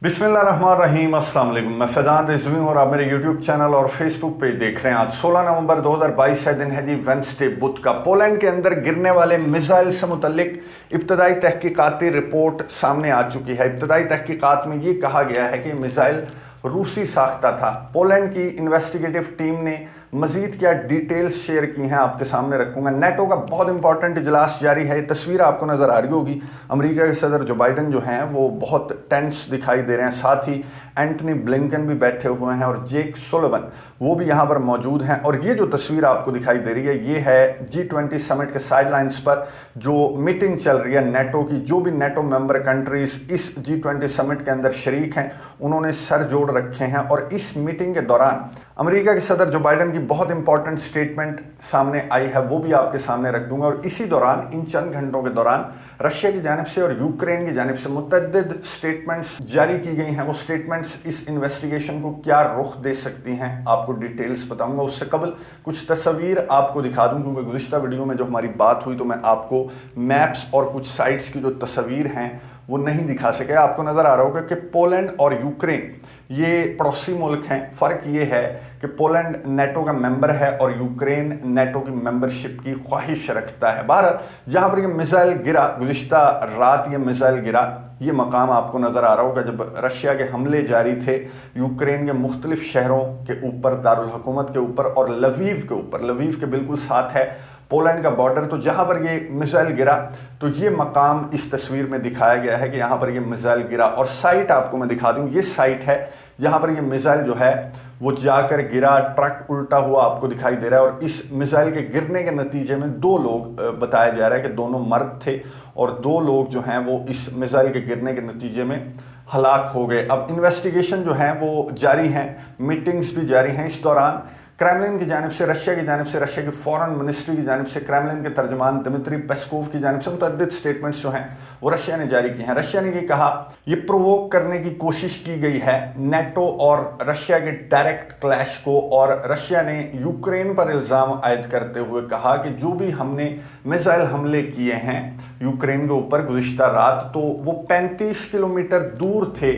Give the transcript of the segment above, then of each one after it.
बिस्मिल्लाहिर्रहमानिर्रहीम, अस्सलाम वालेकुम। मैं फैज़ान रिजवी हूँ और आप मेरे यूट्यूब चैनल और फेसबुक पे देख रहे हैं। आज 16 नवंबर 2022 है, दिन है जी वेंसडे, बुध का। पोलैंड के अंदर गिरने वाले मिसाइल से मुतल्लिक इब्तदाई तहकीकाती रिपोर्ट सामने आ चुकी है। इब्तदाई तहकीकात में ये कहा गया है कि मिसाइल रूसी साख्ता था। पोलैंड की इन्वेस्टिगेटिव टीम ने मजीद क्या डिटेल्स शेयर की हैं आपके सामने रखूंगा। नेटो का बहुत इंपॉर्टेंट इजलास जारी है। तस्वीर आपको नज़र आ रही होगी। अमेरिका के सदर जो बाइडन जो हैं वो बहुत टेंस दिखाई दे रहे हैं। साथ ही एंटनी ब्लिंकन भी बैठे हुए हैं और जेक सुलिवन वो भी यहाँ पर मौजूद हैं। और ये जो तस्वीर आपको दिखाई दे रही है ये है G20 समिट के साइडलाइंस पर जो मीटिंग चल रही है नेटो की। जो भी नेटो मेंबर कंट्रीज इस G20 समिट के अंदर शरीक हैं उन्होंने सर जोड़ रखे हैं। और इस मीटिंग के दौरान अमेरिका के सदर जो बाइडन की बहुत इंपॉर्टेंट स्टेटमेंट सामने आई है वो भी आपके सामने रख दूंगा। और इसी दौरान इन चंद घंटों के दौरान रशिया की जानिब से और यूक्रेन की जानिब से मुतअद्दिद स्टेटमेंट्स जारी की गई हैं। वो स्टेटमेंट्स इस इन्वेस्टिगेशन को क्या रुख दे सकती हैं आपको डिटेल्स बताऊंगा। उससे कबल कुछ तस्वीर आपको दिखा दूं, क्योंकि गुज़िश्ता वीडियो में जो हमारी बात हुई तो मैं आपको मैप्स और कुछ साइट्स की जो तस्वीर हैं वो नहीं दिखा सके। आपको नज़र आ रहा होगा कि पोलैंड और यूक्रेन ये पड़ोसी मुल्क हैं। फ़र्क ये है कि पोलैंड नेटो का मेंबर है और यूक्रेन नेटो की मेंबरशिप की ख्वाहिश रखता है। बहरहाल जहाँ पर ये मिसाइल गिरा, गुज़िश्ता रात ये मिसाइल गिरा, ये मकाम आपको नज़र आ रहा होगा जब रशिया के हमले जारी थे यूक्रेन के मुख्तलिफ शहरों के ऊपर, दारुल हुकूमत के ऊपर और लवीव के ऊपर। लवीव के बिल्कुल साथ है पोलैंड का बॉर्डर। तो जहाँ पर ये मिसाइल गिरा तो ये मकाम इस तस्वीर में दिखाया गया है कि यहाँ पर ये मिसाइल गिरा। और साइट आपको मैं दिखा दूँ, ये साइट है जहाँ पर ये मिसाइल जो है वो जाकर गिरा। ट्रक उल्टा हुआ आपको दिखाई दे रहा है। और इस मिसाइल के गिरने के नतीजे में दो लोग बताया जा रहा है कि दोनों मर्द थे और दो लोग जो हैं वो इस मिसाइल के गिरने के नतीजे में हलाक हो गए। अब इन्वेस्टिगेशन जो है वो जारी हैं, मीटिंग्स भी जारी हैं। इस दौरान क्रेमलिन की जानिब से, रशिया की जानिब से, रशिया की फॉरेन मिनिस्ट्री की जानिब से, क्रेमलिन के तर्जमान दिमित्री पेस्कोव की जानिब से मुतअद्दिद स्टेटमेंट्स जो हैं वो रशिया ने जारी की हैं। रशिया ने ये कहा, ये प्रोवोक करने की कोशिश की गई है नेटो और रशिया के डायरेक्ट क्लैश को। और रशिया ने यूक्रेन पर इल्ज़ाम आयद करते हुए कहा कि जो भी हमने मिसाइल हमले किए हैं यूक्रेन के ऊपर गुज़िश्ता रात, तो वो 35 किलोमीटर दूर थे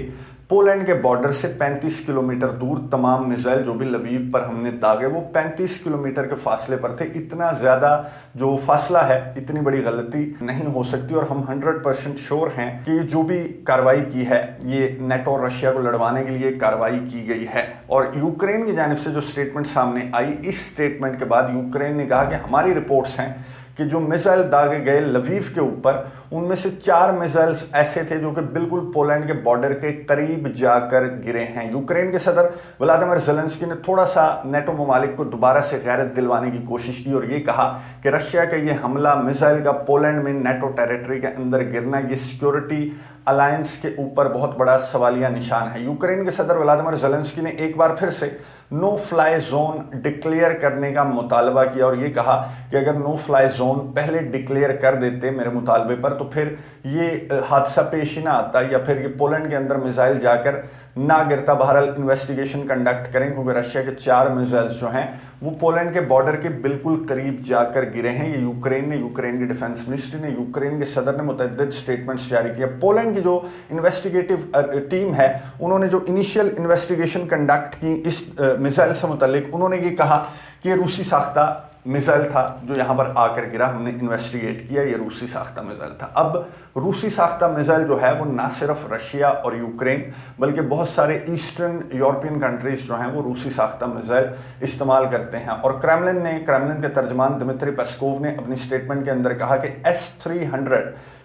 पोलैंड के बॉर्डर से। 35 किलोमीटर दूर तमाम मिसाइल जो भी लवीव पर हमने दागे वो 35 किलोमीटर के फासले पर थे। इतना ज़्यादा जो फासला है, इतनी बड़ी गलती नहीं हो सकती। और हम 100% श्योर हैं कि जो भी कार्रवाई की है ये नेटो और रशिया को लड़वाने के लिए कार्रवाई की गई है। और यूक्रेन की जानिब से जो स्टेटमेंट सामने आई, इस स्टेटमेंट के बाद यूक्रेन ने कहा कि हमारी रिपोर्ट्स हैं कि जो मिसाइल दागे गए लवीव के ऊपर उनमें से 4 मिसाइल्स ऐसे थे जो कि बिल्कुल पोलैंड के बॉर्डर के करीब जाकर गिरे हैं। यूक्रेन के सदर व्लादिमीर ज़ेलेंस्की ने थोड़ा सा नेटो ममालिक को दोबारा से गैरत दिलवाने की कोशिश की और ये कहा कि रशिया का ये हमला मिसाइल का पोलैंड में नेटो टेरिटरी के अंदर गिरना ये सिक्योरिटी अलायंस के ऊपर बहुत बड़ा सवालिया निशान है। यूक्रेन के सदर व्लादिमीर ज़ेलेंस्की ने एक बार फिर से नो फ्लाई जोन डिक्लेयर करने का मुतालबा किया और ये कहा कि अगर नो फ्लाई जोन पहले डिक्लेयर कर देते मेरे मुतालबे पर तो फिर ये हादसा पेश ही ना आता या फिर ये पोलैंड के अंदर मिसाइल जाकर ना गिरता। बहरहाल इन्वेस्टिगेशन कंडक्ट करें क्योंकि रशिया के 4 मिसाइल्स जो हैं वो पोलैंड के बॉर्डर के बिल्कुल करीब जाकर गिरे हैं। ये यूक्रेन ने, यूक्रेन की डिफेंस मिनिस्ट्री ने, यूक्रेन के सदर ने मुतअद्दिद स्टेटमेंट्स जारी किया। पोलैंड की जो इन्वेस्टिगेटिव टीम है उन्होंने जो इनिशियल इन्वेस्टिगेशन कंडक्ट की इस मिसाइल से मुतल्लिक, उन्होंने ये कहा कि रूसी साख्ता मिसाइल था जो यहाँ पर आकर गिरा। हमने इन्वेस्टिगेट किया, ये रूसी साख्ता मिसाइल था। अब रूसी साख्ता मिसाइल जो है वो ना सिर्फ रशिया और यूक्रेन बल्कि बहुत सारे ईस्टर्न यूरोपियन कंट्रीज जो हैं वो रूसी साख्ता मिसाइल इस्तेमाल करते हैं। और क्रेमलिन के तर्जमान दिमित्री पेस्कोव ने अपनी स्टेटमेंट के अंदर कहा कि S-300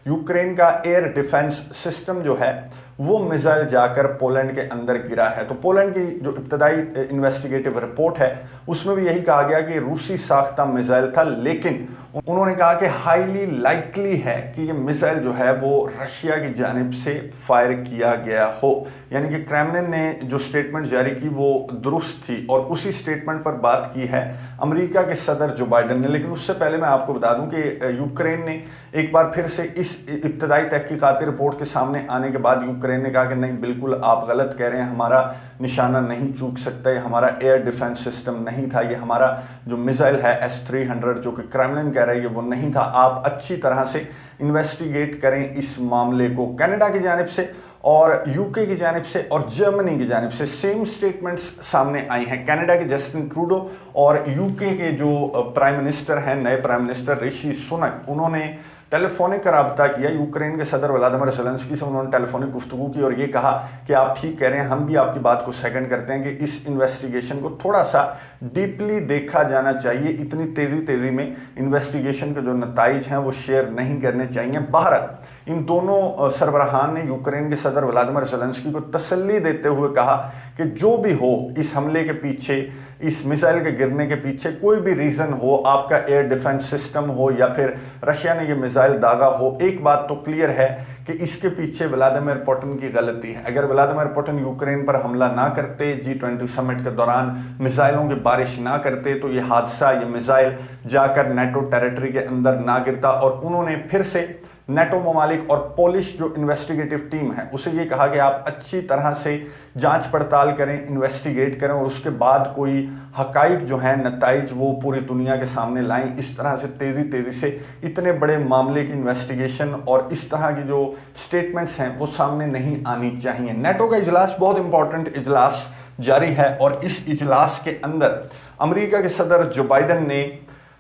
यूक्रेन का एयर डिफेंस सिस्टम जो है वो मिसाइल जाकर पोलैंड के अंदर गिरा है। तो पोलैंड की जो इब्तदाई इन्वेस्टिगेटिव रिपोर्ट है उसमें भी यही कहा गया कि रूसी साख्ता मिसाइल था, लेकिन उन्होंने कहा कि हाईली लाइकली है कि ये मिसाइल जो है वो रशिया की जानिब से फायर किया गया हो। यानी कि क्रेमलिन ने जो स्टेटमेंट जारी की वो दुरुस्त थी और उसी स्टेटमेंट पर बात की है अमेरिका के सदर जो बाइडन ने। लेकिन उससे पहले मैं आपको बता दूं कि यूक्रेन ने एक बार फिर से इस इब्तदाई तहकीकाती रिपोर्ट के सामने आने के बाद यूक्रेन ने कहा कि नहीं, बिल्कुल आप गलत कह रहे हैं, हमारा निशाना नहीं चूक सकता, ये हमारा एयर डिफेंस सिस्टम नहीं था, ये हमारा जो मिसाइल है S-300 जो कि क्रेमलिन कह कह रहा है कि वो नहीं था, आप अच्छी तरह से इन्वेस्टिगेट करें इस मामले को। कनाडा की जानिब से और यूके की जानिब से और जर्मनी की जानिब से सेम स्टेटमेंट्स सामने आई हैं। कनाडा के जस्टिन ट्रूडो और यूके के जो प्राइम मिनिस्टर हैं, नए प्राइम मिनिस्टर ऋषि सुनक, उन्होंने टेलीफोनिक रब्ता किया यूक्रेन के सदर व्लादिमीर ज़ेलेंस्की से। उन्होंने टेलीफोनिक गुफ्तगू की और ये कहा कि आप ठीक कह रहे हैं, हम भी आपकी बात को सेकंड करते हैं कि इस इन्वेस्टिगेशन को थोड़ा सा डीपली देखा जाना चाहिए, इतनी तेज़ी में इन्वेस्टिगेशन के जो नताइज हैं वो शेयर नहीं करने चाहिए। बहरहाल इन दोनों सरबराहान ने यूक्रेन के सदर व्लादिमीर ज़ेलेंस्की को तसल्ली देते हुए कहा कि जो भी हो इस हमले के पीछे, इस मिसाइल के गिरने के पीछे कोई भी रीज़न हो, आपका एयर डिफेंस सिस्टम हो या फिर रशिया ने ये मिसाइल दागा हो, एक बात तो क्लियर है कि इसके पीछे व्लादिमीर पुतिन की गलती है। अगर व्लादिमीर पुतिन यूक्रेन पर हमला ना करते, G20 समिट के दौरान मिसाइलों की बारिश ना करते, तो ये हादसा, ये मिसाइल जाकर नेटो टेरिटरी के अंदर ना गिरता। और उन्होंने फिर से नेटो ममालिक और पोलिश जो इन्वेस्टिगेटिव टीम है उसे ये कहा कि आप अच्छी तरह से जांच पड़ताल करें, इन्वेस्टिगेट करें और उसके बाद कोई हकाइक जो हैं, नताइज, वो पूरी दुनिया के सामने लाएं। इस तरह से तेज़ी से इतने बड़े मामले की इन्वेस्टिगेशन और इस तरह की जो स्टेटमेंट्स हैं वो सामने नहीं आनी चाहिए। नेटो का इजलास बहुत इंपॉर्टेंट इजलास जारी है और इस इजलास के अंदर अमेरिका के सदर जो बाइडन ने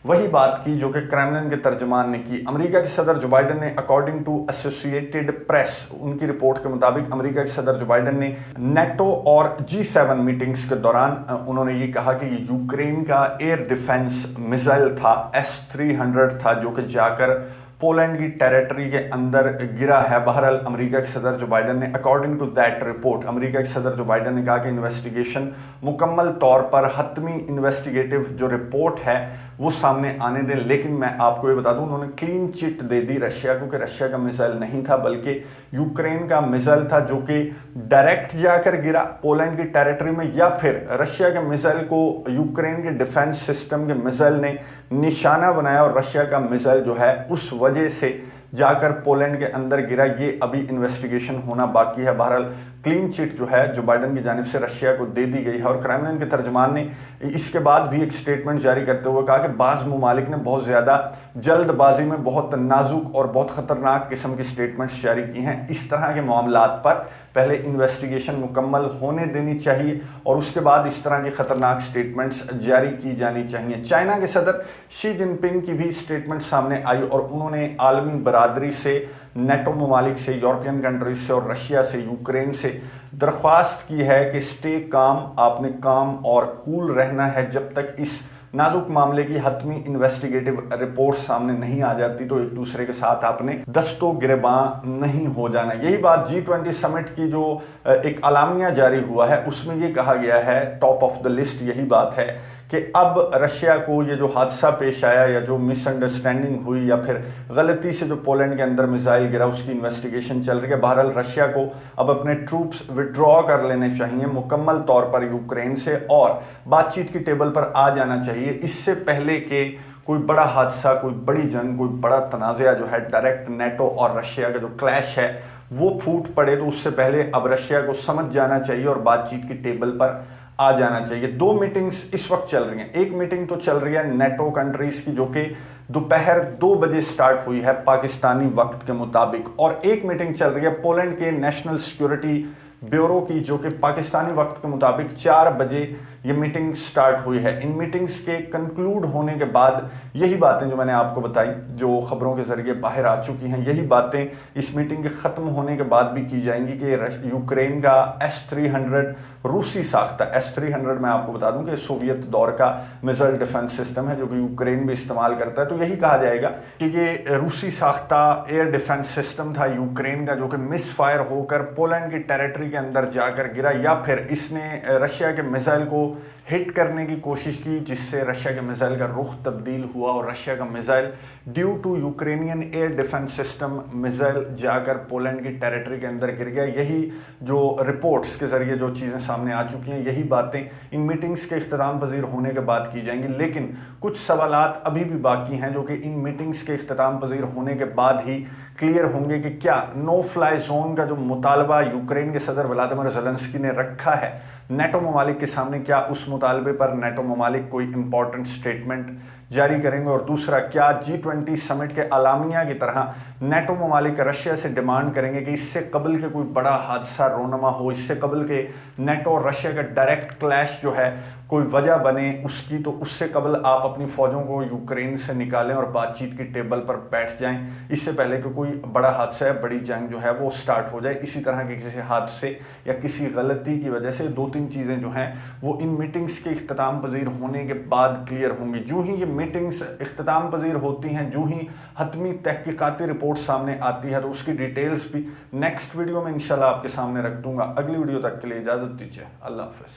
वही बात की जो कि क्रेमलिन के तर्जमान ने की। अमेरिका के सदर जो बाइडन ने अकॉर्डिंग टू एसोसिएटेड प्रेस, उनकी रिपोर्ट के मुताबिक अमेरिका के सदर जो बाइडन ने नेटो और G7 मीटिंग्स के दौरान उन्होंने ये कहा कि ये यूक्रेन का एयर डिफेंस मिसाइल था, S-300 था, जो कि जाकर पोलैंड की टेरिटरी के अंदर गिरा है। बहरहाल अमेरिका के सदर जो बाइडन ने according to that report, America के सदर जो बाइडन ने कहा कि इन्वेस्टिगेशन मुकम्मल तौर पर हतमी इन्वेस्टिगेटिव जो रिपोर्ट है वो सामने आने दें। लेकिन मैं आपको ये बता दूं, उन्होंने क्लीन चिट दे दी रशिया को कि रशिया का मिसाइल नहीं था बल्कि यूक्रेन का मिसाइल था जो कि डायरेक्ट जाकर गिरा पोलैंड की टेरिटरी में, या फिर रशिया के मिसाइल को यूक्रेन के डिफेंस सिस्टम के मिसाइल ने निशाना बनाया और रशिया का मिसाइल जो है उस वजह से जाकर पोलैंड के अंदर गिरा। ये अभी इन्वेस्टिगेशन होना बाकी है। बहरहाल क्लीन चिट जो है जो बाइडन की जानिब से रशिया को दे दी गई है और क्रेमलिन के तर्जमान ने इसके बाद भी एक स्टेटमेंट जारी करते हुए कहा कि बाज़ ममालिक ने बहुत ज़्यादा जल्दबाजी में बहुत नाजुक और बहुत ख़तरनाक किस्म की स्टेटमेंट्स जारी की हैं। इस तरह के मामलात पर पहले इन्वेस्टिगेशन मुकम्मल होने देनी चाहिए और उसके बाद इस तरह की ख़तरनाक स्टेटमेंट्स जारी की जानी चाहिए। चाइना के सदर शी जिनपिंग की भी स्टेटमेंट सामने आई और उन्होंने आलमी बरादरी से, नेटो ममालिक से, यूरोपियन कंट्रीज से और रशिया से, यूक्रेन से दरख्वास्त की है कि स्टे काम, आपने काम और कूल रहना है जब तक इस नाजुक मामले की हतमी इन्वेस्टिगेटिव रिपोर्ट सामने नहीं आ जाती, तो एक दूसरे के साथ आपने दस्तो गिरबां नहीं हो जाना। यही बात G20 समिट की जो एक अलामिया जारी हुआ है उसमें ये कहा गया है, टॉप ऑफ द लिस्ट यही बात है कि अब रशिया को ये जो हादसा पेश आया या जो मिसअंडरस्टैंडिंग हुई या फिर गलती से जो पोलैंड के अंदर मिसाइल गिरा उसकी इन्वेस्टिगेशन चल रही है। बहरहाल रशिया को अब अपने ट्रूप्स विड्रॉ कर लेने चाहिए मुकम्मल तौर पर यूक्रेन से और बातचीत की टेबल पर आ जाना चाहिए, इससे पहले कि कोई बड़ा हादसा, कोई बड़ी जंग, कोई बड़ा तनाज़ा जो है डायरेक्ट नेटो और रशिया का जो क्लैश है वो फूट पड़े। तो उससे पहले अब रशिया को समझ जाना चाहिए और बातचीत की टेबल पर आ जाना चाहिए। दो मीटिंग्स इस वक्त चल रही हैं। एक मीटिंग तो चल रही है नेटो कंट्रीज की जो कि दोपहर 2 बजे स्टार्ट हुई है पाकिस्तानी वक्त के मुताबिक, और एक मीटिंग चल रही है पोलैंड के नेशनल सिक्योरिटी ब्यूरो की जो कि पाकिस्तानी वक्त के मुताबिक 4 बजे ये मीटिंग स्टार्ट हुई है। इन मीटिंग्स के कंक्लूड होने के बाद यही बातें जो मैंने आपको बताई, जो खबरों के जरिए बाहर आ चुकी हैं, यही बातें इस मीटिंग के ख़त्म होने के बाद भी की जाएंगी कि यूक्रेन का S-300 रूसी साख्ता, S-300 मैं आपको बता दूं कि सोवियत दौर का मिसाइल डिफेंस सिस्टम है जो कि यूक्रेन भी इस्तेमाल करता है। तो यही कहा जाएगा कि ये रूसी साख्ता एयर डिफेंस सिस्टम था यूक्रेन का जो कि मिस फायर होकर पोलैंड की टेरिटरी के अंदर जाकर गिरा, या फिर इसने रशिया के मिसाइल को हिट करने की कोशिश की जिससे रशिया के मिसाइल का रुख तब्दील हुआ और रशिया का missile due to Ukrainian air defence system missile जाकर पोलैंड की टेरिटरी के अंदर गिर गया। यही जो रिपोर्ट्स के ज़रिए जो चीज़ें सामने आ चुकी हैं, यही बातें इन मीटिंग्स के इख्तिताम पजीर होने के बाद की जाएंगी। लेकिन कुछ सवालात अभी भी बाकी हैं जो कि इन मीटिंग्स के इख्तिताम पजीर होने के बाद ही क्लियर होंगे कि क्या नो फ्लाई जोन का जो मुतालबा यूक्रेन के सदर व्लादिमीर ज़ेलेंस्की ने रखा है नेटो ममालिक के सामने, क्या उस मुतालबे पर नेटो ममालिक कोई इंपॉर्टेंट स्टेटमेंट जारी करेंगे। और दूसरा, क्या G20 समिट के अलामिया की तरह नेटो ममालिक रशिया से डिमांड करेंगे कि इससे कबल के कोई बड़ा हादसा रोनमा हो, इससे कबल के नेटो और रशिया का डायरेक्ट क्लैश जो है कोई वजह बने उसकी, तो उससे कबल आप अपनी फ़ौजों को यूक्रेन से निकालें और बातचीत की टेबल पर बैठ जाएं, इससे पहले कि कोई बड़ा हादसा या बड़ी जंग जो है वो स्टार्ट हो जाए। इसी तरह के किसी हादसे या किसी गलती की वजह से 2-3 चीज़ें जो हैं वो इन मीटिंग्स के इख्तिताम पजीर होने के बाद क्लियर होंगी। जो ही ये मीटिंग्स इख्तिताम पजीर होती हैं, जो ही हतमी तहकीकाती रिपोर्ट सामने आती है, तो उसकी डिटेल्स भी नेक्स्ट वीडियो में इंशाल्लाह आपके सामने रख दूंगा। अगली वीडियो तक के लिए इजाज़त दीजिए। अल्लाह हाफ़िज़।